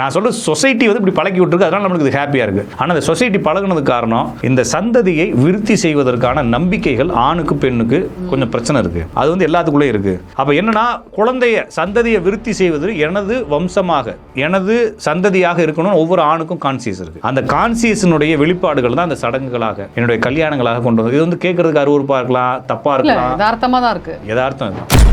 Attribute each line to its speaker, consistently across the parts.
Speaker 1: நான் சொல்ற சொசைட்டி வந்து இப்படி பழக்கி விட்டுருக்கு, அதனால நம்மளுக்கு இது ஹாப்பியா இருக்கு. ஆனால் இந்த சொசைட்டி பழகுனதுக்கு காரணம் இந்த சந்ததியை விருத்தி செய்வதற்கான நம்பிக்கைகள் ஆணுக்கு பெண்ணுக்கு கொஞ்சம் பிரச்சனை இருக்கு. அது வந்து எல்லாத்துக்குள்ளே இருக்கு. அப்ப என்னன்னா, சந்ததியை விருத்தி செய்வது எனது வம்சமாக, எனது சந்ததியாக இருக்கணும் ஒவ்வொரு ஆணுக்கும் கான்சியஸ் இருக்கு. அந்த கான்சியஸினுடைய வெளிப்பாடுகள் தான் அந்த சடங்குகளாக, என்னுடைய கல்யாணங்களாக கொண்டு வந்து. இது வந்து கேட்கறதுக்கு அருவருப்பா இருக்கலாம், தப்பா இருக்கலாம்,
Speaker 2: யதார்த்தமா தான் இருக்கு.
Speaker 1: யதார்த்தம் இது.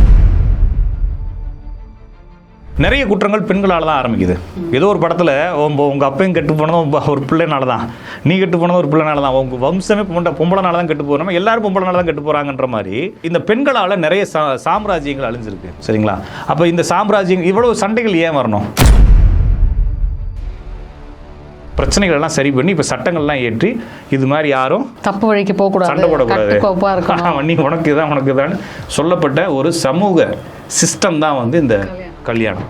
Speaker 1: நிறைய குற்றங்கள் பெண்களால் தான் ஆரம்பிக்குது. ஏதோ ஒரு படத்தில் உங்கள் அப்பையும் கெட்டு போனதும் ஒரு பிள்ளைனால தான், நீ கெட்டு போனதும் ஒரு பிள்ளைனால தான், உங்கள் வம்சமே பொம்பளைனால தான் கெட்டு போகிறோம், எல்லாரும் பொம்பளைனால தான் கெட்டு போகிறாங்கன்ற மாதிரி இந்த பெண்களால் நிறைய சாம்ராஜ்யங்கள் அழிஞ்சிருக்கு. சரிங்களா? அப்போ இந்த சாம்ராஜ்யம் இவ்வளோ சண்டைகள் ஏன் வரணும்? பிரச்சனைகள் எல்லாம் சரி பண்ணி இப்போ சட்டங்கள்லாம் ஏற்றி இது மாதிரி யாரும்
Speaker 2: தப்பு வழிக்கு போகக்கூடாது,
Speaker 1: சண்டை போடக்கூடாது, நீ உனக்கு தான் சொல்லப்பட்ட ஒரு சமூக சிஸ்டம் தான் வந்து இந்த கல்யாணம்.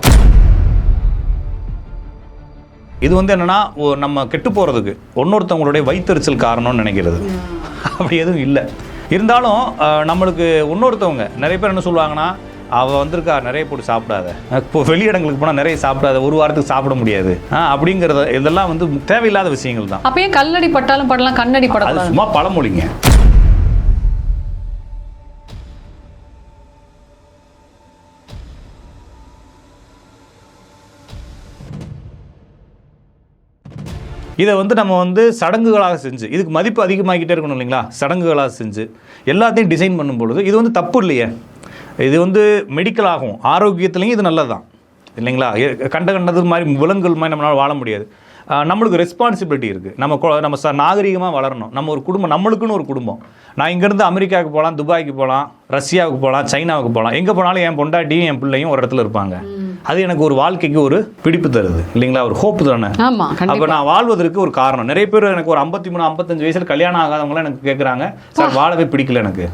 Speaker 1: இது வந்து என்னன்னா, நம்ம கெட்டு போறதுக்கு இன்னொருத்தவங்களுடைய வைத்தறிச்சல் காரணம்னு நினைக்கிறது. அப்படி எதுவும் இல்லை. இருந்தாலும் நம்மளுக்கு இன்னொருத்தவங்க நிறைய பேர் என்ன சொல்லுவாங்கன்னா, அவள் வந்திருக்கா, நிறைய போட்டு சாப்பிடாத, இப்போ வெளியிடங்களுக்கு போனால் நிறைய சாப்பிடாத, ஒரு வாரத்துக்கு சாப்பிட முடியாது அப்படிங்கிறத, இதெல்லாம் வந்து தேவையில்லாத விஷயங்கள் தான்.
Speaker 2: அப்பயே கல்லடி பட்டாலும் படலாம், கண்ணடி படம்,
Speaker 1: அது சும்மா பழமொழிங்க. இதை வந்து நம்ம வந்து சடங்குகளாக செஞ்சு இதுக்கு மதிப்பு அதிகமாகிக்கிட்டே இருக்கணும் இல்லைங்களா? சடங்குகளாக செஞ்சு எல்லாத்தையும் டிசைன் பண்ணும் பொழுது இது வந்து தப்பு இல்லையே. இது வந்து மெடிக்கலாகும், ஆரோக்கியத்துலேயும் இது நல்லது தான் இல்லைங்களா? கண்டது மாதிரி விலங்குகள் மாதிரி நம்மளால் வாழ முடியாது. நம்மளுக்கு ரெஸ்பான்சிபிலிட்டி இருக்குது. நம்ம நாகரிகமாக வளரணும். நம்ம ஒரு குடும்பம், நம்மளுக்குன்னு ஒரு குடும்பம். நான் இங்கேருந்து அமெரிக்காவுக்கு போகலாம், துபாய்க்கு போகலாம், ரஷ்யாவுக்கு போகலாம், சைனாவுக்கு போகலாம், எங்கே போனாலும் என் பொண்டாட்டியும் என் பிள்ளையும் ஒரு இடத்துல இருப்பாங்க. அது எனக்கு ஒரு வாழ்க்கைக்கு ஒரு பிடிப்பு தருது இல்லைங்களா? ஒரு ஹோப்பு தானே. அப்போ நான் வாழ்வதற்கு ஒரு காரணம். நிறைய பேர் எனக்கு ஒரு 53-55 வயசில் கல்யாணம் ஆகாதவங்களாம் எனக்கு கேட்குறாங்க, சார் வாழவே பிடிக்கல, எனக்கு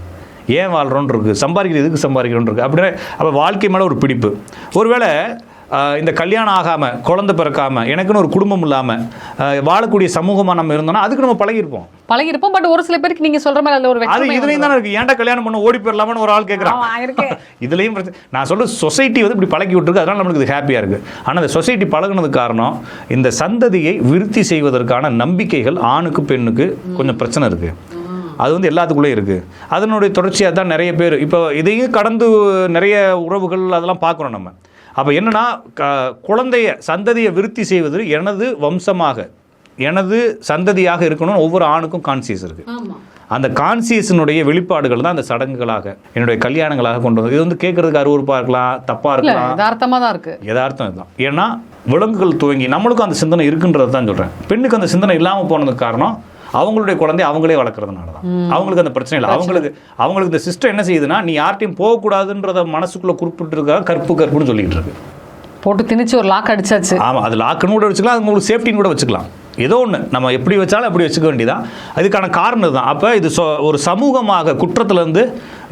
Speaker 1: ஏன் வாழ்கிறோன்னு இருக்குது, சம்பாதிக்கிறது எதுக்கு சம்பாதிக்கிறோன்னு இருக்குது அப்படின்னா. அப்போ வாழ்க்கை மேலே ஒரு பிடிப்பு. ஒருவேளை இந்த கல்யாணம் ஆகாமல், குழந்தை பிறக்காமல், எனக்குன்னு ஒரு குடும்பம் இல்லாமல் வாழக்கூடிய சமூகமாக நம்ம இருந்தோம்னா அதுக்கு நம்ம பழகிருப்போம். பட் ஒரு சில பேருக்கு நீங்கள் சொல்கிற மாதிரி ஒரு அது இதுலேயும் தானே இருக்குது. ஏன்டா கல்யாணம் பண்ண ஓடி போயிடலாமான்னு ஒரு ஆள் கேட்குறான். இதுலேயும் நான் சொல்ல சொசைட்டி வந்து இப்படி பழக்கி விட்டுருக்கு, அதனால நம்மளுக்கு இது ஹாப்பியாக இருக்குது. ஆனால் இந்த சொசைட்டி பழகுனதுக்கு காரணம் இந்த சந்ததியை விருத்தி செய்வதற்கான நம்பிக்கைகள் ஆணுக்கு பெண்ணுக்கு கொஞ்சம் பிரச்சனை இருக்குது. அது வந்து எல்லாத்துக்குள்ளே இருக்குது. அதனுடைய தொடர்ச்சியாக தான் நிறைய பேர் இப்போ இதையும் கடந்து நிறைய உறவுகள் அதெல்லாம் பார்க்குறோம் நம்ம. அப்போ என்னன்னா, சந்ததியை விருத்தி செய்வது எனது வம்சமாக, எனது சந்ததியாக இருக்கணும் ஒவ்வொரு ஆணுக்கும் கான்சியஸ் இருக்கு. அந்த கான்சியஸினுடைய வெளிப்பாடுகள் தான் அந்த சடங்குகளாக, என்னுடைய கல்யாணங்களாக கொண்டு வந்து. இது வந்து கேட்கறதுக்கு அருவருப்பா இருக்கலாம், தப்பா இருக்கலாம்,
Speaker 2: யதார்த்தமா தான் இருக்கு.
Speaker 1: யதார்த்தம் இதுதான். ஏன்னா விலங்குகள் துவங்கி நம்மளுக்கும் அந்த சிந்தனை இருக்குன்றது தான் சொல்றேன். பெண்ணுக்கு அந்த சிந்தனை இல்லாமல் போனதுக்கு காரணம் அவங்களுடைய குழந்தை அவங்களே வளர்க்கறதுனால தான். அவங்களுக்கு அந்த பிரச்சனை இல்லை. அவங்களுக்கு இந்த சிஸ்டம் என்ன செய்யுதுன்னா, நீ யார்ட்டையும் போகக்கூடாதுன்றத மனசுக்குள்ள குறிப்பிட்டு இருக்கா, கற்புன்னு சொல்லிட்டு இருக்கு.
Speaker 2: போட்டு திணிச்சு ஒரு லாக் அடிச்சாச்சு.
Speaker 1: ஆமாம், அது லாக்குன்னு கூட வச்சுக்கலாம், அது உங்களுக்கு சேஃப்டின்னு கூட வச்சுக்கலாம். ஏதோ ஒன்று நம்ம எப்படி வச்சாலும் அப்படி வச்சுக்க வேண்டியதான். அதுக்கான காரணம் தான். அப்போ இது ஒரு சமூகமாக குற்றத்துலேருந்து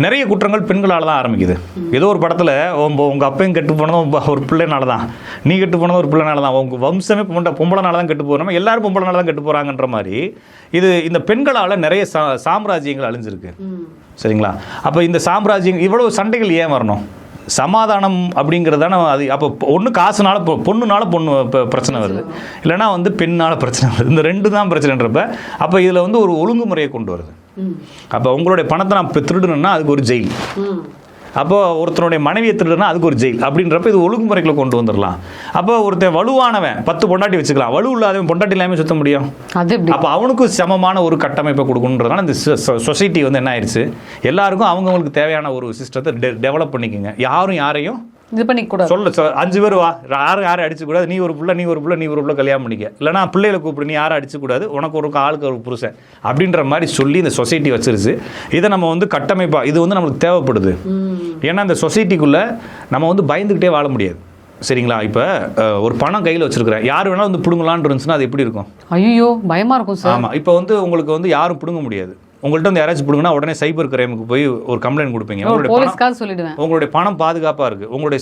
Speaker 1: நிறைய குற்றங்கள் பெண்களால் தான் ஆரம்பிக்குது. ஏதோ ஒரு படத்தில் உங்கள் அப்பையும் கெட்டு போனதும் ஒரு பிள்ளைனால தான், நீ கெட்டு போனதும் ஒரு பிள்ளைனால தான், உங்கள் வம்சமே பொம்பளைனால தான் கெட்டு போகிறோம், எல்லாரும் பொம்பளைனால தான் கெட்டு போகிறாங்கன்ற மாதிரி இந்த பெண்களால் நிறைய சாம்ராஜ்யங்கள் அழிஞ்சிருக்கு. சரிங்களா? அப்போ இந்த சாம்ராஜ்யம் இவ்வளோ சண்டைகள் ஏன் வரணும்? சமாதானம் அப்படிங்கிறதான. அது அப்போ ஒன்று காசுனால பொண்ணுனால பிரச்சனை வருது, இல்லைனா வந்து பெண்ணால் பிரச்சனை வருது. இந்த ரெண்டு தான் பிரச்சனைன்றப்ப அப்போ இதில் வந்து ஒரு ஒழுங்குமுறையை கொண்டு வருது. அப்போ உங்களுடைய பணத்தை நான் இப்போ திருடணும்னா அதுக்கு ஒரு ஜெயில், அப்போ ஒருத்தனுடைய மனைவியை திருடுனா அதுக்கு ஒரு ஜெயில் அப்படின்றப்ப இது ஒழுங்குமுறைகளை கொண்டு வந்துடலாம். அப்போ ஒருத்தன் வலுவானவன் 10 பொண்டாட்டி வச்சுக்கலாம், வலு இல்லாதவன் பொண்டாட்டி இல்லாமல் சுத்த முடியும். அப்போ அவனுக்கு சமமான ஒரு கட்டமைப்பை கொடுக்கணுன்றதுனால இந்த சொசைட்டி வந்து என்ன ஆயிடுச்சு, எல்லாருக்கும் அவங்களுக்கு தேவையான ஒரு சிஸ்டத்தை டெவலப் பண்ணிக்கோங்க. யாரும் யாரையும்
Speaker 2: இது பண்ணிக்கூடாது. சொல்ல
Speaker 1: 5 பேர் வா, யாரும் அடிச்சுக்கூடாது, நீ ஒரு புள்ள கல்யாணம் பண்ணிக்க, இல்லைனா பிள்ளைகளை கூப்பிடு, நீ யாரும் அடிச்சுக்கூடாது, உனக்கு ஒரு ஆளுக்கு ஒரு புருஷன் அப்படின்ற மாதிரி சொல்லி இந்த சொசைட்டி வச்சிருச்சு. இதை நம்ம வந்து கட்டமைப்பாக இது வந்து நம்மளுக்கு தேவைப்படுது. ஏன்னா இந்த சொசைட்டிக்குள்ளே நம்ம வந்து பயந்துக்கிட்டே வாழ முடியாது. சரிங்களா? இப்போ ஒரு பணம் கையில் வச்சிருக்கிறேன், யார் வேணாலும் வந்து பிடுங்கலான்னு இருந்துச்சுன்னா அது எப்படி இருக்கும்?
Speaker 2: ஐயோ, பயமாக இருக்கும் சார்.
Speaker 1: ஆமாம், இப்போ வந்து உங்களுக்கு வந்து யாரும் பிடுங்க முடியாது. உங்கள்கிட்ட வந்து யாராச்சும் பிடுங்கன்னா உடனே சைபர் கிரைமுக்கு போய் ஒரு கம்ப்ளைண்ட் கொடுப்பீங்க. உங்களுடைய பணம் பாதுகாப்பாக இருக்குது, உங்களுடைய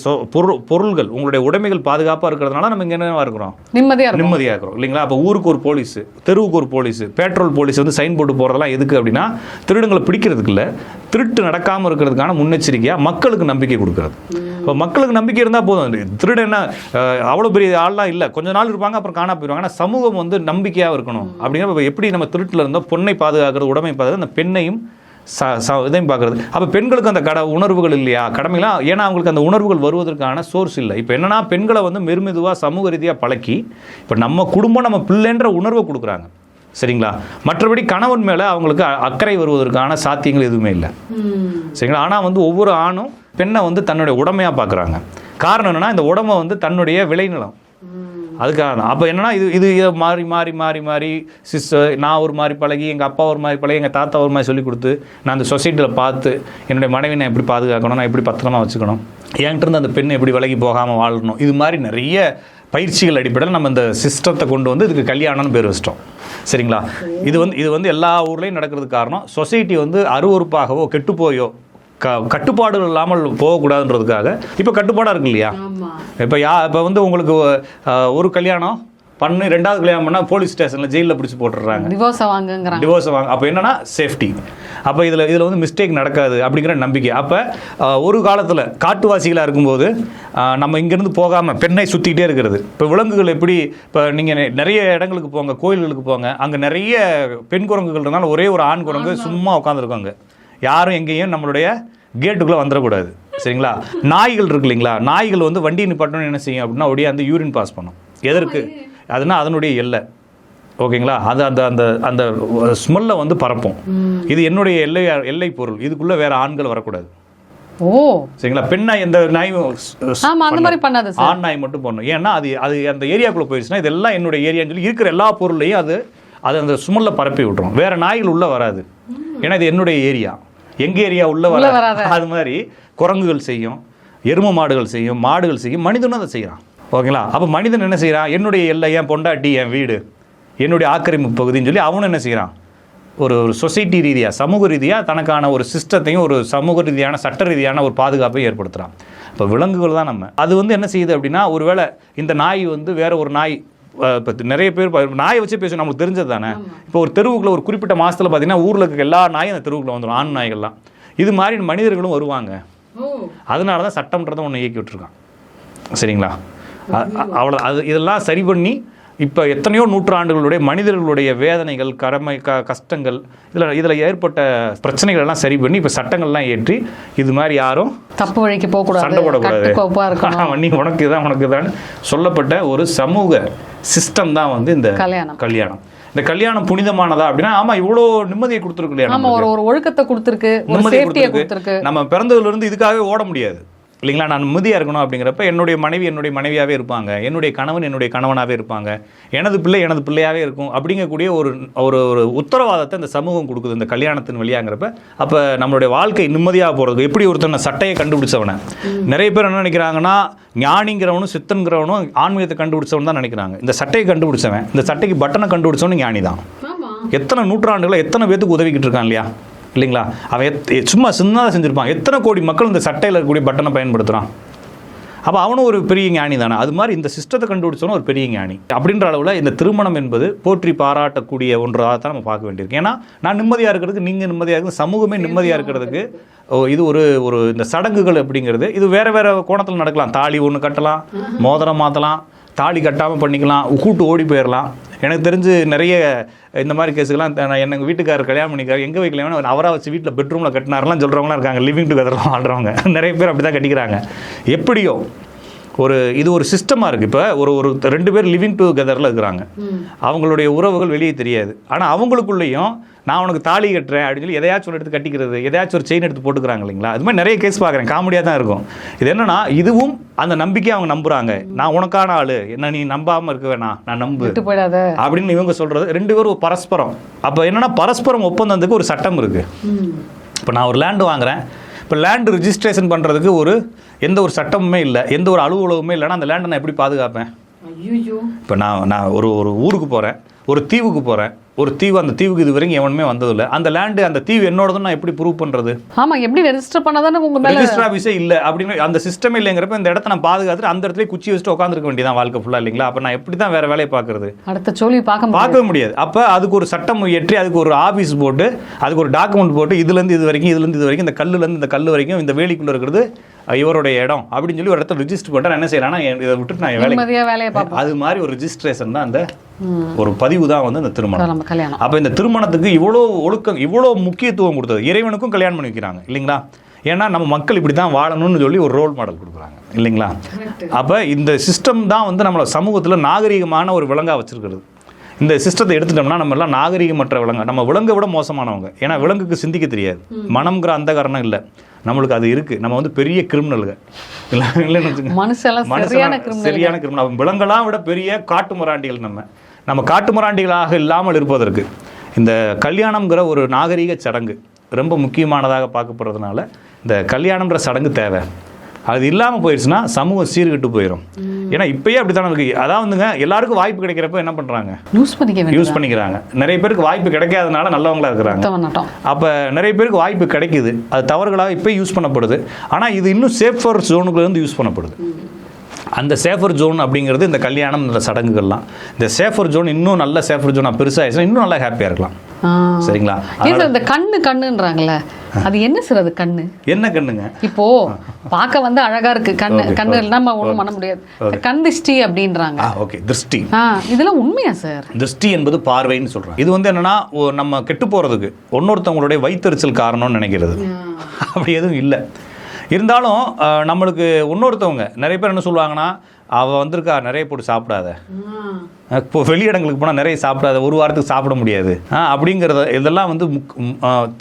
Speaker 1: பொருள்கள், உங்களுடைய உடைமைகள் பாதுகாப்பாக இருக்கிறதுனால நம்ம இங்கே என்னவா இருக்கிறோம், நிம்மதியாக இருக்கிறோம் இல்லைங்களா? அப்போ ஊருக்கு ஒரு போலீஸ், தெருவுக்கு ஒரு போலீஸ், பெட்ரோல் போலீஸ் வந்து சைன் போட்டு போகிறதெல்லாம் எதுக்கு அப்படின்னா, திருடங்களை பிடிக்கிறதுக்கு இல்லை, திருட்டு நடக்காமல் இருக்கிறதுக்கான முன்னெச்சரிக்கையாக மக்களுக்கு நம்பிக்கை கொடுக்குறது. இப்போ மக்களுக்கு நம்பிக்கை இருந்தால் போதும். திருடன் என்ன அவ்வளோ பெரிய ஆள்லாம் இல்லை, கொஞ்ச நாள் இருப்பாங்க அப்புறம் காணா போயிடுவாங்க. ஆனால் சமூகம் வந்து நம்பிக்கையாக இருக்கணும் அப்படிங்கிற எப்படி நம்ம திருட்டில் இருந்தோம் பொண்ணை பாதுகாக்கிறது, உடைமை பாதுகாக்கிறது, அந்த பெண்ணையும் இதையும் பார்க்குறது. அப்போ பெண்களுக்கு அந்த உணர்வுகள் இல்லையா, கடமைலாம், ஏன்னா அவங்களுக்கு அந்த உணர்வுகள் வருவதற்கான சோர்ஸ் இல்லை. இப்போ என்னன்னா பெண்களை வந்து மெருமெதுவாக சமூக ரீதியாக பழக்கி இப்போ நம்ம குடும்பம் நம்ம பிள்ளைன்ற உணர்வை கொடுக்குறாங்க, சரிங்களா. மற்றபடி கணவன் மேலே அவங்களுக்கு அக்கறை வருவதற்கான சாத்தியங்கள் எதுவுமே இல்லை, சரிங்களா. ஆனால் வந்து ஒவ்வொரு ஆணும் பெண்ணை வந்து தன்னுடைய உடமையாக பார்க்குறாங்க. காரணம் என்னென்னா இந்த உடமை வந்து தன்னுடைய விளைநிலம், அதுக்காக தான். அப்போ என்னன்னா இது மாறி மாறி மாறி மாறி சிஸ்டர் நான் ஒரு மாதிரி பழகி, எங்கள் அப்பா ஒரு மாதிரி பழகி, எங்கள் தாத்தா ஒரு மாதிரி சொல்லிக் கொடுத்து, நான் அந்த சொசைட்டியில் பார்த்து என்னுடைய மனைவி நான் எப்படி பாதுகாக்கணும், நான் எப்படி பத்திரமா வச்சுக்கணும், என்கிட்ட அந்த பெண் எப்படி விலகி போகாமல் வாழணும், இது மாதிரி நிறைய பயிற்சிகள் அடிப்படையில் நம்ம இந்த சிஸ்டத்தை கொண்டு வந்து இதுக்கு கல்யாணம்னு பேர் வச்சிட்டோம், சரிங்களா. இது வந்து எல்லா ஊர்லேயும் நடக்கிறதுக்கு காரணம் சொசைட்டி வந்து அருவறுப்பாகவோ கெட்டுப்போயோ கட்டுப்பாடுகள் இல்லாமல் போகக்கூடாதுன்றதுக்காக இப்போ கட்டுப்பாடாக இருக்கு இல்லையா. இப்போ வந்து உங்களுக்கு ஒரு கல்யாணம் பண்ணு, ரெண்டாவது கல்யாணம் பண்ணால் போலீஸ் ஸ்டேஷனில் ஜெயிலில் பிடிச்சி போட்டுடுறாங்க, டிவோர்ஸை வாங்க. அப்போ என்னன்னா சேஃப்டி, அப்போ இதில் வந்து மிஸ்டேக் நடக்காது அப்படிங்கிற நம்பிக்கை. அப்போ ஒரு காலத்தில் காட்டுவாசிகளாக இருக்கும்போது நம்ம இங்கேருந்து போகாமல் பெண்ணை சுற்றிக்கிட்டே இருக்கிறது. இப்போ விலங்குகள் எப்படி, இப்போ நீங்கள் நிறைய இடங்களுக்கு போங்க, கோயில்களுக்கு போங்க, அங்கே நிறைய பெண் குரங்குகள் இருந்தாலும் ஒரே ஒரு ஆண் குரங்கு சும்மா உட்காந்துருக்காங்க, யாரும் எங்கேயும் நம்மளுடைய கேட்டுக்குள்ளே வந்துடக்கூடாது, சரிங்களா. நாய்கள் இருக்கு இல்லைங்களா, நாய்கள் வந்து வண்டி நிப்பாட்டணும் என்ன செய்யும் அப்படின்னா அப்படியே அந்த யூரின் பாஸ் பண்ணும். எதற்கு? அதுனா அதனுடைய எல்லை, ஓகேங்களா. அது அந்த அந்த அந்த ஸ்மெல்லை வந்து பரப்போம். இது என்னுடைய எல்லை பொருள், இதுக்குள்ளே வேற ஆண்கள் வரக்கூடாது, சரிங்களா. பெண்ணா எந்த நாயும் ஆண் நாய் மட்டும் போடணும். ஏன்னா அது அந்த ஏரியாக்குள்ளே போயிடுச்சுன்னா இதெல்லாம் என்னுடைய ஏரியான்னு சொல்லி இருக்கிற எல்லா பொருளையும் அது அந்த ஸ்மெல்லை பரப்பி விட்டுரும். வேற நாய்கள் உள்ளே வராது, ஏன்னா இது என்னுடைய ஏரியா, எங்கள் ஏரியா உள்ளே வராது. அது மாதிரி குரங்குகள் செய்யும், எரும மாடுகள் செய்யும், மாடுகள் செய்யும், மனிதனும் அதை செய்கிறான், ஓகேங்களா. அப்போ மனிதன் என்ன செய்கிறான், என்னுடைய எல்லை, என் பொண்டாட்டி, என் வீடு, என்னுடைய ஆக்கிரமிப்பு பகுதின்னு சொல்லி அவனும் என்ன செய்கிறான், ஒரு சொசைட்டி ரீதியாக சமூக ரீதியாக தனக்கான ஒரு சிஸ்டத்தையும் ஒரு சமூக ரீதியான சட்ட ரீதியான ஒரு பாதுகாப்பையும் ஏற்படுத்துகிறான். இப்போ விலங்குகள் தான் நம்ம. அது வந்து என்ன செய்யுது அப்படின்னா, ஒருவேளை இந்த நாய் வந்து வேற ஒரு நாய், இப்போ நிறைய பேர் நாயை வச்சு பேசும், நமக்கு தெரிஞ்சது தானே. இப்போ ஒரு தெருவுக்குள்ள ஒரு குறிப்பிட்ட மாதத்தில் பார்த்தீங்கன்னா ஊரில் இருக்க எல்லா நாயும் அந்த தெருவுக்குள்ள வந்துடும், ஆண் நாய்கள்லாம். இது மாதிரி மனிதர்களும் வருவாங்க, அதனால தான் சட்டம்ன்றதை ஒன்று இயக்கி விட்டுருக்கான், சரிங்களா. அவ்வளோ இதெல்லாம் சரி பண்ணி இப்போ எத்தனையோ நூற்றாண்டுகளுடைய மனிதர்களுடைய வேதனைகள், கஷ்டங்கள், இதில் ஏற்பட்ட பிரச்சனைகள் எல்லாம் சரி பண்ணி இப்போ சட்டங்கள்லாம் ஏற்றி இது மாதிரி யாரும்
Speaker 2: தப்பு வழிக்கு போகக்கூடாது,
Speaker 1: சண்டை போடக்கூடாது, நீ உனக்கு தான் சொல்லப்பட்ட ஒரு சமூக சிஸ்டம் தான் வந்து இந்த கல்யாணம். இந்த கல்யாணம் புனிதமானதா அப்படின்னா, ஆமா இவ்வளோ நிம்மதியை கொடுத்துருக்கு,
Speaker 2: ஒரு ஒழுக்கத்தை கொடுத்துருக்கு,
Speaker 1: நம்ம பிறந்ததுல இருந்து இதுக்காகவே ஓட முடியாது இல்லைங்களா. நான் நிம்மதியாக இருக்கணும் அப்படிங்கிறப்ப என்னுடைய மனைவியாகவே இருப்பாங்க, என்னுடைய கணவனாகவே இருப்பாங்க, எனது பிள்ளையாகவே இருக்கும் அப்படிங்கக்கூடிய ஒரு உத்தரவாதத்தை இந்த சமூகம் கொடுக்குது இந்த கல்யாணத்தின் வழியாங்கிறப்ப. அப்போ நம்மளுடைய வாழ்க்கை நிம்மதியாக போகிறதுக்கு எப்படி ஒருத்தனை சட்டையை கண்டுபிடிச்சவனை, நிறைய பேர் என்ன நினைக்கிறாங்கன்னா ஞானிங்கிறவனும் சித்தன்கிறவனும் ஆன்மீகத்தை கண்டுபிடிச்சவன் தான் நினைக்கிறாங்க. இந்த சட்டையை கண்டுபிடிச்சவன், இந்த சட்டைக்கு பட்டனை கண்டுபிடிச்சவனு ஞானி தான். எத்தனை நூற்றாண்டுகளை எத்தனை பேத்துக்கு உதவிக்கிட்டு இருக்கான் இல்லையா, இல்லைங்களா. அவன் சும்மா சின்னதாக செஞ்சுருப்பான், எத்தனை கோடி மக்கள் இந்த சட்டையில் இருக்கக்கூடிய பட்டனை பயன்படுத்துகிறான். அப்போ அவனும் ஒரு பெரிய ஞானி தானே. அது மாதிரி இந்த சிஸ்டத்தை கண்டுபிடிச்சவனும் ஒரு பெரிய ஞானி அப்படின்ற அளவில் இந்த திருமணம் என்பது போற்றி பாராட்டக்கூடிய ஒன்றாக தான் நம்ம பார்க்க வேண்டியிருக்கு. ஏன்னா நான் நிம்மதியாக இருக்கிறதுக்கு, நீங்கள் நிம்மதியாக இருக்கிறது, சமூகமே நிம்மதியாக இருக்கிறதுக்கு இது ஒரு இந்த சடங்குகள் அப்படிங்கிறது இது வேறு வேறு கோணத்தில் நடக்கலாம். தாலி ஒன்று கட்டலாம், மோதிரம் மாற்றலாம், தாலி கட்டாமல் பண்ணிக்கலாம், கூட்டு ஓடி போயிடலாம். எனக்கு தெரிஞ்சு நிறைய இந்த மாதிரி கேஸுக்கெல்லாம் எங்கள் வீட்டுக்காரர் கல்யாணம் பண்ணிக்கிறார், எங்கே வைக்கலாம்னு அவராக வச்சு வீட்டில் பெட்ரூமில் கட்டினாரெலாம் சொல்கிறவங்களாம் இருக்காங்க, லிவிங் டுகெதர்லாம் வாழ்கிறவங்க நிறைய பேர் அப்படி தான் கட்டிக்கிறாங்க. எப்படியோ இது ஒரு சிஸ்டமாக இருக்குது. இப்போ ஒரு 2 பேர் லிவிங் டுகெதரில் இருக்கிறாங்க, அவங்களுடைய உறவுகள் வெளியே தெரியாது, ஆனால் அவங்களுக்குள்ளேயும் நான் உனக்கு தாலி கட்டுறேன் அப்படின்னு சொல்லி எதையாச்சும் எடுத்து கட்டிக்கிறது, எதையாச்சும் ஒரு செயின் எடுத்து போட்டுக்கிறாங்க இல்லைங்களா. அது மாதிரி நிறைய கேஸ் பார்க்குறேன், காமெடியாக தான் இருக்கும். இது என்னன்னா இதுவும் அந்த நம்பிக்கையை அவங்க நம்புறாங்க. நான் உனக்கான ஆளு, என்ன நீ நம்பாமல் இருக்க வேணாம், நான் நம்பு அப்படின்னு இவங்க சொல்றது. 2 பேரும் பரஸ்பரம். அப்போ என்னன்னா பரஸ்பரம் ஒப்பந்தத்துக்கு ஒரு சட்டம் இருக்கு. இப்போ நான் ஒரு லேண்டு வாங்குறேன், இப்போ லேண்டு ரிஜிஸ்ட்ரேஷன் பண்ணுறதுக்கு எந்த ஒரு சட்டமுமே இல்லை, எந்த ஒரு அலுவலகமே இல்லைன்னா அந்த லேண்டை நான் எப்படி பாதுகாப்பேன்? இப்போ நான் ஒரு ஊருக்கு போகிறேன், ஒரு தீவுக்கு போகிறேன், ஒரு தீவு, அந்த தீவுக்கு இது வரைக்கும் எவனுமே வந்ததில்லை, அந்த லேண்டு அந்த தீவு என்னோடதுன்னு நான் எப்படி ப்ரூவ் பண்ணுறது?
Speaker 2: ஆமாம், எப்படி ரெஜிஸ்டர் பண்ணாதானே உங்கள் மேலே
Speaker 1: ரெஜிஸ்டர் ஆஃபீஸே இல்லை அப்படின்னு அந்த சிஸ்டமே இல்லைங்கிறப்ப இந்த இடத்த நான் பாதுகாத்துட்டு அந்த இடத்துல குச்சி வச்சுட்டு உட்காந்துருக்க வேண்டியதான் வாழ்க்கை ஃபுல்லாக இல்லைங்களா. அப்போ நான் எப்படி தான் வேறு வேலையை பார்க்குறது?
Speaker 2: அடுத்த சொல்லி பார்க்க முடியாது.
Speaker 1: அப்போ அதுக்கு ஒரு சட்டம் ஏற்றி, அதுக்கு ஒரு ஆஃபீஸ் போட்டு, அதுக்கு ஒரு டாக்குமெண்ட் போட்டு, இதுலேருந்து இது வரைக்கும் இந்த கல்லுலேருந்து இந்த கல் வரைக்கும் இந்த வேலிக்குள்ளே இருக்கிறது இவருடைய இடம் அப்படின்னு சொல்லி ஒரு இடத்துல ரிஜிஸ்டர் பண்ணிட்டு என்ன செய்யலாம், இதை விட்டுட்டு நான்
Speaker 2: வேலையை பார்ப்போம்.
Speaker 1: அது மாதிரி ஒரு ரிஜிஸ்ட்ரேஷன் தான் அந்த ஒரு பதிவு தான் வந்து இந்த திருமணம்.
Speaker 2: கல்யாணம்.
Speaker 1: அப்போ இந்த திருமணத்துக்கு இவ்வளோ ஒழுக்கம், இவ்வளோ முக்கியத்துவம் கொடுத்தது. இறைவனுக்கும் கல்யாணம் பண்ணி வைக்கிறாங்க இல்லைங்களா? ஏன்னா நம்ம மக்கள் இப்படி தான் வாழணும்னு சொல்லி ஒரு ரோல் மாடல் கொடுக்குறாங்க இல்லைங்களா? அப்போ இந்த சிஸ்டம் தான் வந்து நம்மளை சமூகத்தில் நாகரிகமான ஒரு விலங்காக வச்சிருக்கிறது. இந்த சிஸ்டத்தை எடுத்துட்டோம்னா நம்ம எல்லாம் நாகரிகமற்ற விலங்கு, நம்ம விலங்கை விட மோசமானவங்க. ஏன்னா விலங்குக்கு சிந்திக்க தெரியாது, மனம்ங்கிற அந்த காரணம் இல்லை, நம்மளுக்கு அது இருக்கு. நம்ம வந்து பெரிய கிரிமினல்கள் சரியான கிரிமினல். விலங்கெல்லாம் விட பெரிய காட்டு முராண்டிகள். நம்ம காட்டு முராண்டிகளாக இல்லாமல் இருப்பதற்கு இந்த கல்யாணம்ங்கிற ஒரு நாகரிக சடங்கு ரொம்ப முக்கியமானதாக பார்க்கப்படுறதுனால இந்த கல்யாணம்ன்ற சடங்கு தேவை. அது இல்லாமல் போயிடுச்சுன்னா சமூகம் சீர்கெட்டு போயிடும். ஏன்னா இப்பயே அப்படித்தானே இருக்கு. அதாவதுங்க எல்லாருக்கும் வாய்ப்பு கிடைக்கிறப்ப என்ன பண்ணுறாங்க, யூஸ் பண்ணிக்கிறாங்க. நிறைய பேருக்கு வாய்ப்பு கிடைக்காதனால நல்லவங்களா இருக்கிறாங்க. அப்போ நிறைய பேருக்கு வாய்ப்பு கிடைக்குது, அது தவறுகளாக இப்போ யூஸ் பண்ணப்படுது. ஆனால் இது இன்னும் சேஃபர் ஜோனுக்குள்ள இருந்து யூஸ் பண்ணப்படுது. அந்த சேஃபர் ஜோன் அப்படிங்கிறது இந்த கல்யாணம், இந்த சடங்குகள்லாம். இந்த சேஃபர் ஜோன் இன்னும் நல்ல சேஃபர் ஜோனாக பெருசாகிடுச்சுன்னா இன்னும் நல்லா ஹாப்பியாக இருக்கலாம். சரிங்களா?
Speaker 2: இந்த கண்ணுன்றாங்களே, அது என்ன சார்? அது கண்ணு
Speaker 1: என்ன கண்ணுங்க?
Speaker 2: இப்போ பார்க்க வந்து அழகா இருக்கு கண்ணு நம்ம ஒண்ணும் பண்ண முடியாது. கண் திருஷ்டி அப்படின்றாங்க.
Speaker 1: ஓகே, திருஷ்டி.
Speaker 2: இதெல்லாம் உண்மையா சார்? திருஷ்டி
Speaker 1: என்பது பார்வைன்னு சொல்றாங்க. இது வந்து என்னன்னா நம்ம கெட்டு போறதுக்கு இன்னொருத்தவங்களுடைய வயிற்றுச்சல் காரணம்னு நினைக்கிறது. அப்படி எதுவும் இல்லை. இருந்தாலும் நம்மளுக்கு இன்னொருத்தவங்க நிறைய பேர் என்ன சொல்லுவாங்கன்னா, அவள் வந்திருக்கா நிறைய போட்டு சாப்பிடாத, இப்போ வெளியிடங்களுக்கு போனால் நிறைய சாப்பிடாத, ஒரு வாரத்துக்கு சாப்பிட முடியாது அப்படிங்கிறத, இதெல்லாம் வந்து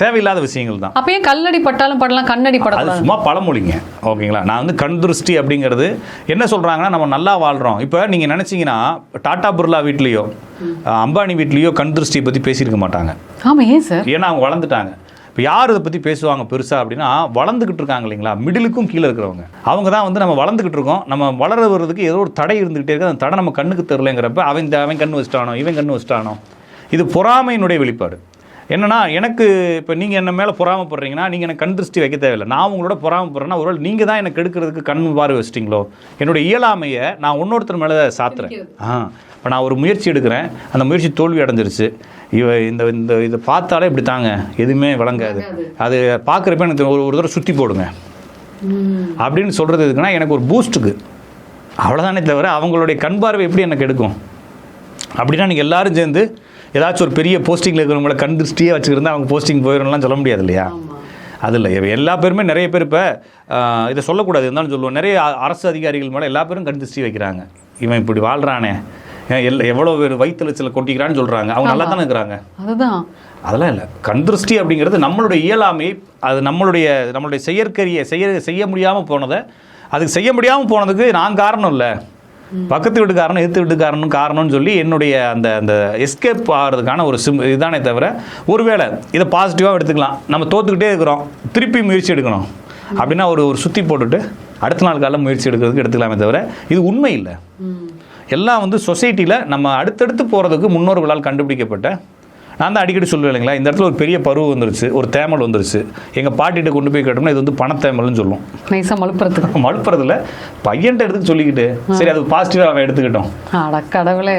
Speaker 1: தேவையில்லாத விஷயங்கள் தான்.
Speaker 2: அப்போ ஏன் கல்லடி பட்டாலும் படலாம், கண்ணடி படம்? அது
Speaker 1: சும்மா பழமொழிங்க. ஓகேங்களா? நான் வந்து கண் திருஷ்டி அப்படிங்கிறது என்ன சொல்கிறாங்கன்னா, நம்ம நல்லா வாழ்கிறோம். இப்போ நீங்கள் நினச்சிங்கன்னா டாடா பிர்லா வீட்லேயோ அம்பானி வீட்லேயோ கண் திருஷ்டியை பற்றி பேசியிருக்க மாட்டாங்க.
Speaker 2: ஆமாம். ஏன் சார்?
Speaker 1: ஏன்னா அவங்க வளர்ந்துட்டாங்க. இப்போ யார் இதை பற்றி பேசுவாங்க பெருசாக அப்படின்னா, வளர்ந்துக்கிட்டு இருக்காங்க இல்லைங்களா, மிடிலுக்கும் கீழே இருக்கிறவங்க. அவங்க தான் வந்து நம்ம வளர்ந்துக்கிட்டு இருக்கோம், நம்ம வளர வர்றதுக்கு ஏதோ ஒரு தடை இருந்துகிட்டே இருக்குது. அந்த தடை நம்ம கண்ணுக்கு தெரிலங்கிறப்ப அவன் கண்ணு வச்சிட்டானோ, இவன் கண்ணு வச்சிட்டானோ, இது பொறாமையினுடைய வெளிப்பாடு. என்னன்னா, எனக்கு இப்போ நீங்கள் என்ன மேலே பொறாமப்படுறீங்கன்னா, நீங்கள் எனக்கு கண் திருஷ்டி வைக்க தேவையில்லை. நான் உங்களோட பொறாமப்படுறேன்னா ஒருவேளை நீங்கள் தான் எனக்கு எடுக்கிறதுக்கு கண் பார்வை வச்சிட்டிங்களோ, என்னுடைய இயலாமையை நான் இன்னொருத்தர் மேலே சாத்துறேன். இப்போ நான் ஒரு முயற்சி எடுக்கிறேன், அந்த முயற்சி தோல்வி அடைஞ்சிருச்சு. இதை பார்த்தாலே இப்படி தாங்க, எதுவுமே விளங்காது, அது பார்க்குறப்ப எனக்கு ஒரு தடவை சுற்றி போடுங்க அப்படின்னு சொல்கிறது எதுக்குன்னா, எனக்கு ஒரு பூஸ்ட்டுக்கு, அவ்வளோதானே தவிர அவங்களுடைய கண் பார்வை எப்படி எனக்கு எடுக்கும்? அப்படின்னா நீங்கள் எல்லோரும் சேர்ந்து ஏதாச்சும் ஒரு பெரிய போஸ்டிங்கில் இருக்கிறவங்கள கண் திருஷ்டியே வச்சுக்கிருந்தா அவங்க போஸ்டிங் போயிடணும்லாம் சொல்ல முடியாது இல்லையா? அது இல்லை. எல்லா பேருமே, நிறைய பேர் இப்போ இதை சொல்லக்கூடாது இருந்தாலும் சொல்லுவோம், நிறைய அரசு அதிகாரிகள் மேலே எல்லா பேரும் கண் திருஷ்டி வைக்கிறாங்க. இவன் இப்படி வாழ்கிறானே, எவ்வளோ பேர் வயிற்றுல கொட்டிக்கிறான்னு சொல்கிறாங்க. அவங்க நல்லா தானே இருக்கிறாங்க. அதுதான், அதெல்லாம் இல்லை. கண் திருஷ்டி அப்படிங்கிறது நம்மளுடைய இயலாமை, அது நம்மளுடைய செய்ய முடியாமல் போனதை, அதுக்கு செய்ய முடியாமல் போனதுக்கு நான் காரணம் இல்லை, பக்கத்து வீட்டுக்காரனும் எதிர்த்து வீட்டுக்காரனும் காரணம்னு சொல்லி என்னுடைய அந்த எஸ்கேப் ஆகிறதுக்கான ஒரு இதானே தவிர, ஒருவேளை இதை பாசிட்டிவாக எடுத்துக்கலாம். நம்ம தோற்றுக்கிட்டே இருக்கிறோம், திருப்பி முயற்சி எடுக்கணும் அப்படின்னா ஒரு சுற்றி போட்டுட்டு அடுத்த நாள் காலையில் முயற்சி எடுக்கிறதுக்கு எடுத்துக்கலாமே தவிர இது உண்மை இல்லை. எல்லாம் வந்து சொசைட்டியில் நம்ம அடுத்தடுத்து போகிறதுக்கு முன்னோர்களால் கண்டுபிடிக்கப்பட்ட, நான் தான் அடிக்கடி சொல்லுவேன் இல்லைங்களா, இந்த இடத்துல ஒரு பெரிய பருவ வந்துருச்சு, ஒரு தேமல் வந்துருச்சு, எங்கள் பாட்டிகிட்ட கொண்டு போய் கேட்டோம்னா இது வந்து பணத்தேமல்னு சொல்லுவோம். நைஸாக மழுப்புறதுல பையன்ட்ட எடுத்து சொல்லிக்கிட்டு சரி அது பாசிட்டிவாக அவன் எடுத்துக்கிட்டோம்,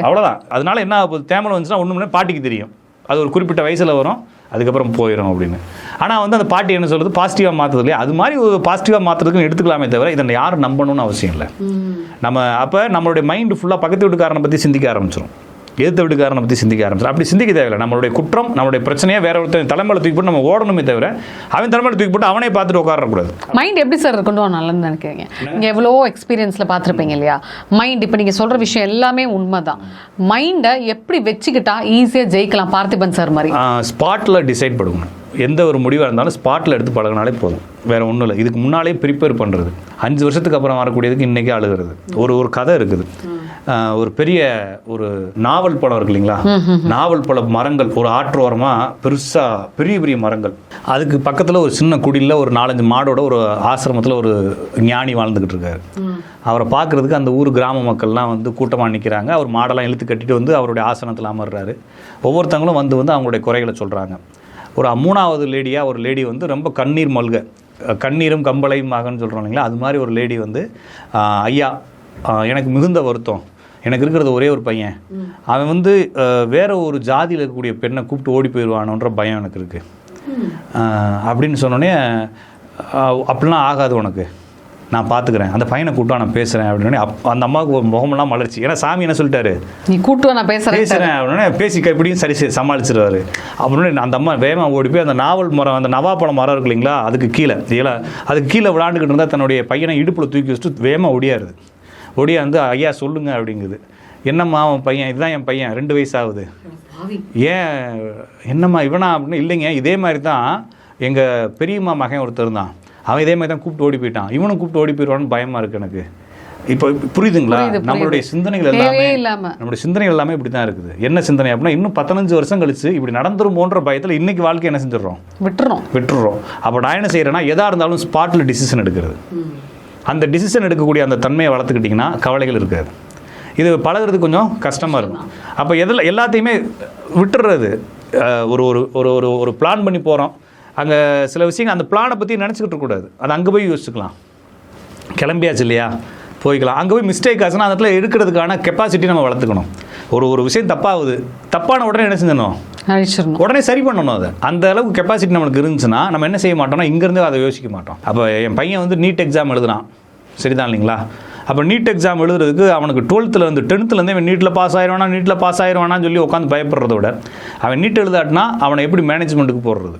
Speaker 1: அவ்வளோதான். அதனால என்ன ஆகுது, தேமல் வந்துச்சுன்னா ஒன்று பாட்டிக்கு தெரியும், அது ஒரு குறிப்பிட்ட வயசில் வரும், அதுக்கப்புறம் போயிடும் அப்படின்னு. ஆனால் வந்து அந்த பாட்டி என்ன சொல்கிறது, பாசிட்டிவாக மாற்றுறது இல்லையா, அது மாதிரி ஒரு பாசிட்டிவாக மாற்றுறதுக்கு எடுத்துக்கலாமே தவிர இதை யாரும் நம்பணும்னு அவசியம் இல்லை. நம்ம அப்போ நம்மளுடைய மைண்டு ஃபுல்லாக பக்கத்து வீட்டுக்காரனை பற்றி சிந்திக்க ஆரம்பிச்சிடும், எதிர்த்த வீட்டுக்காரனை பற்றி சிந்திக்க ஆரம்பிச்சிடும். அப்படி சிந்திக்க தேவையில்லை. நம்மளுடைய குற்றம், நம்மளுடைய பிரச்சனையே வேற ஒருத்தர் தலைமையில் தூக்கி போட்டு நம்ம ஓடணுமே தவிர அவன் தலைமையில் தூக்கி போட்டு அவனே பார்த்துட்டு உட்காரக்கூடாது. மைண்ட் எப்படி சார் இருக்கணும் நல்லதுன்னு நினைக்கிறீங்க? நீங்கள் எவ்வளோ எக்ஸ்பீரியன்ஸில் பார்த்துருப்பீங்க இல்லையா மைண்ட். இப்போ நீங்கள் சொல்கிற விஷயம் எல்லாமே உண்மைதான். மைண்டை எப்படி வச்சுக்கிட்டா ஈஸியாக ஜெயிக்கலாம்? பார்த்திபன் சார் மாதிரி ஸ்பாட்டில் டிசைட் பண்ணுங்க. எந்த ஒரு முடிவாக இருந்தாலும் ஸ்பாட்டில் எடுத்து பழகினாலே போதும், வேறு ஒன்றும் இல்லை. இதுக்கு முன்னாலே ப்ரிப்பேர் பண்ணுறது, 5 வருஷத்துக்கு அப்புறம் வரக்கூடியதுக்கு இன்றைக்கே அழுகிறது. ஒரு கதை இருக்குது. ஒரு பெரிய ஒரு நாவல் பழம் இருக்கு இல்லைங்களா, நாவல் பழ மரங்கள் ஒரு ஆற்றோரமாக பெருசாக பெரிய பெரிய மரங்கள், அதுக்கு பக்கத்தில் ஒரு சின்ன குடியில் ஒரு 4-5 மாடோட ஒரு ஆசிரமத்தில் ஒரு ஞானி வாழ்ந்துக்கிட்டு இருக்காரு. அவரை பார்க்குறதுக்கு அந்த ஊர் கிராம மக்கள்லாம் வந்து கூட்டமாக நிற்கிறாங்க. அவர் மாடெல்லாம் இழுத்து கட்டிட்டு வந்து அவருடைய ஆசனத்தில் அமர்றாரு. ஒவ்வொருத்தவங்களும் வந்து அவங்களுடைய குறைகளை சொல்கிறாங்க. ஒரு 3வது லேடியாக ஒரு லேடி வந்து ரொம்ப கண்ணீர் மல்க, கண்ணீரும் கம்பளையும் ஆகன்னு சொல்கிறோம் இல்லைங்களா, அது மாதிரி ஒரு லேடி வந்து, ஐயா எனக்கு மிகுந்த வருத்தம், எனக்கு இருக்கிறது ஒரே ஒரு பையன், அவன் வந்து வேற ஒரு ஜாதியில் இருக்கக்கூடிய பெண்ணை கூப்பிட்டு ஓடி போயிடுவானோன்ற பயம் எனக்கு இருக்குது அப்படின்னு சொன்னோடனே, அப்படிலாம் ஆகாது உனக்கு, நான் பார்த்துக்கிறேன், அந்த பையனை கூட்டா நான் பேசுகிறேன் அப்படின்னு அந்த அம்மாவுக்கு ஒரு முகமெல்லாம் மலர்ச்சி. ஏன்னா சாமி என்ன சொல்லிட்டாரு,
Speaker 2: நீ கூட்டுவா நான் பேசுகிறேன்
Speaker 1: அப்படின்னு பேசி எப்படியும் சரி சமாளிச்சிருவாரு. அப்படின்னு அந்த அம்மா வேகமாக ஓடி போய் அந்த நாவல் மரம், அந்த நவாப்பழம் மரம் இருக்கு இல்லைங்களா, அதுக்கு கீழே விளாண்டுக்கிட்டு இருந்தால் தன்னுடைய பையனை இடுப்பில் தூக்கி வச்சுட்டு வேகமாக ஒடியாருது. ஒடியாந்து ஐயா சொல்லுங்க அப்படிங்குது. என்னம்மா அவன் பையன், இதுதான் என் பையன், 2 வயசு ஆகுது, ஏன் என்னம்மா இவனா அப்படின்னு. இல்லைங்க, இதே மாதிரி தான் எங்கள் பெரியம்மா மகன் ஒருத்தர் தான், அவன் இதே மாதிரி தான் கூப்பிட்டு ஓடி போயிட்டான், இவனும் கூப்பிட்டு ஓடி போயிடுவான்னு பயமாக இருக்குது எனக்கு. இப்போ புரியுதுங்களா? நம்மளுடைய சிந்தனைகள் எல்லாமே இப்படி தான் இருக்குது. என்ன சிந்தனை அப்படின்னா, இன்னும் 15 வருஷம் கழிச்சு இப்படி நடந்துரும் போன்ற பயத்தில் இன்னைக்கு வாழ்க்கை என்ன செஞ்சிடறோம், விட்டுறோம். அப்போ நான் என்ன செய்யறேன்னா, எதா இருந்தாலும் ஸ்பாட்டில் டிசிஷன் எடுக்கிறது. அந்த டிசிஷன் எடுக்கக்கூடிய அந்த தன்மையை வளர்த்துக்கிட்டிங்கன்னா கவலைகள் இருக்காது. இது பழகிறது கொஞ்சம் கஷ்டமாக இருக்கும். அப்போ எல்லாத்தையுமே விட்டுறது. ஒரு ஒரு ஒரு ஒரு பிளான் பண்ணி போகிறோம், அங்கே சில விஷயங்கள் அந்த பிளானை பற்றி நினச்சிக்கிட்டு இருக்கக்கூடாது. அது அங்கே போய் யோசிச்சுக்கலாம். கிளம்பியாச்சு இல்லையா, போய்க்கலாம். அங்கே போய் மிஸ்டேக் ஆச்சுன்னா அந்த இடத்துல எடுக்கிறதுக்கான கெப்பாசிட்டி நம்ம வளர்த்துக்கணும். ஒரு விஷயம் தப்பான உடனே என்ன செஞ்சணும், உடனே சரி பண்ணணும். அதை அந்த அளவுக்கு கெப்பாசிட்டி நம்மளுக்கு இருந்துச்சுன்னா நம்ம என்ன செய்ய மாட்டோம்னா, இங்கேருந்து அதை யோசிக்க மாட்டோம். அப்போ என் பையன் வந்து நீட் எக்ஸாம் எழுதுனான், சரிதான் இல்லைங்களா? அப்போ நீட் எக்ஸாம் எழுதுறதுக்கு அவனுக்கு 10th அவன் நீட்டில் பாஸ் ஆயிடுவானான்னு சொல்லி உட்காந்து பயப்படுறத விட, அவன் நீட் எழுதாட்டினா அவனை எப்படி மேனேஜ்மெண்ட்டுக்கு போடுறது,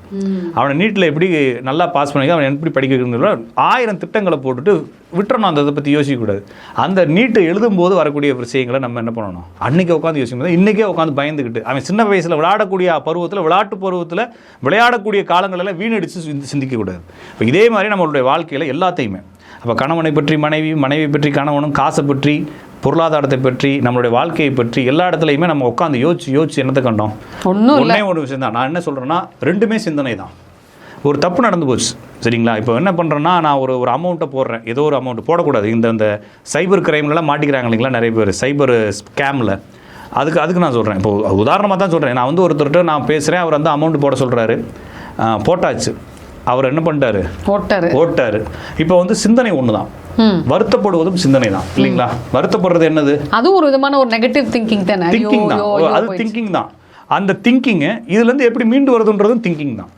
Speaker 1: அவனை நீட்டில் எப்படி நல்லா பாஸ் பண்ணி அவன் எப்படி படிக்க வைக்கிறதுல 1000 திட்டங்களை போட்டுட்டு விட்டுறணும். அந்த இதை பற்றி யோசிக்கக்கூடாது. அந்த நீட்டை எழுதும்போது வரக்கூடிய விஷயங்களை நம்ம என்ன பண்ணணும், அன்றைக்கி உட்காந்து யோசிக்கணும். இன்றைக்கே உட்காந்து பயந்துக்கிட்டு அவன் சின்ன வயசில் விளையாடக்கூடிய பருவத்தில் விளையாடக்கூடிய காலங்களெல்லாம் வீணடித்து சிந்திக்கக்கூடாது. இப்போ இதே மாதிரி நம்மளுடைய வாழ்க்கையில் எல்லாத்தையுமே, அப்போ கணவனை பற்றி மனைவி பற்றி கணவனும், காசை பற்றி, பொருளாதாரத்தை பற்றி, நம்மளுடைய வாழ்க்கையை பற்றி எல்லா இடத்துலையுமே நம்ம உட்காந்து யோசிச்சு என்னத்தை கண்டோம், ஒன்றே ஒரு விஷயம் தான். நான் என்ன சொல்கிறேன்னா, 2மே சிந்தனை தான். ஒரு தப்பு நடந்து போச்சு, சரிங்களா? இப்போ என்ன பண்ணுறேன்னா, நான் ஒரு அமௌண்ட்டை போடுறேன், ஏதோ ஒரு அமௌண்ட் போடக்கூடாது. இந்த சைபர் கிரைம்லாம் மாட்டிக்கிறாங்க இல்லைங்களா நிறைய பேர், சைபர் ஸ்கேமில். அதுக்கு நான் சொல்கிறேன். இப்போ உதாரணமாக தான் சொல்கிறேன். நான் வந்து ஒருத்தர்கிட்ட நான் பேசுகிறேன், அவர் வந்து அமௌண்ட் போட சொல்கிறாரு, போட்டாச்சு. அவர் என்ன பண்ணிட்டாரு, ஓட்டாரு. இப்போ வந்து சிந்தனை ஒன்று தான், வருத்தப்படுவதும் சிந்தனை தான் இல்லைங்களா? வருத்தப்படுறது என்னது, அது ஒரு விதமான ஒரு நெகட்டிவ் திங்கிங் தானே, திங்கிங் தான். அது திங்கிங் தான். அந்த திங்கிங் இதுலேருந்து எப்படி மீண்டு வருதுன்றதும் திங்கிங் தான்.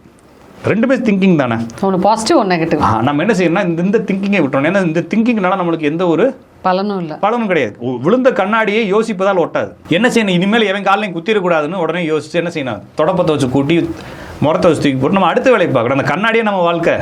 Speaker 1: 2மே திங்கிங் தானே, ஒன்று பாசிட்டிவ் ஒன்று நெகட்டிவ். நம்ம என்ன செய்யணும்னா, இந்த திங்கிங்கை விட்டுறோம். ஏன்னா இந்த திங்கிங்னால நம்மளுக்கு எந்த ஒரு பலனும் கிடையாது. விழுந்த கண்ணாடியை யோசிப்பதால் ஒட்டாது. என்ன செய்யணும், இனிமேல் எவன் காலையும் குத்திடக்கூடாதுன்னு உடனே யோசிச்சு என்ன செய்யணும், தொடப்பத்தை வச்சு கூட்டி முறத்தை வச்சு தூக்கி போட்டு நம்ம அடுத்த வேலையை பார்க்கணும். அந்த கண்ணாடியே நம்ம வாழ்க்கை.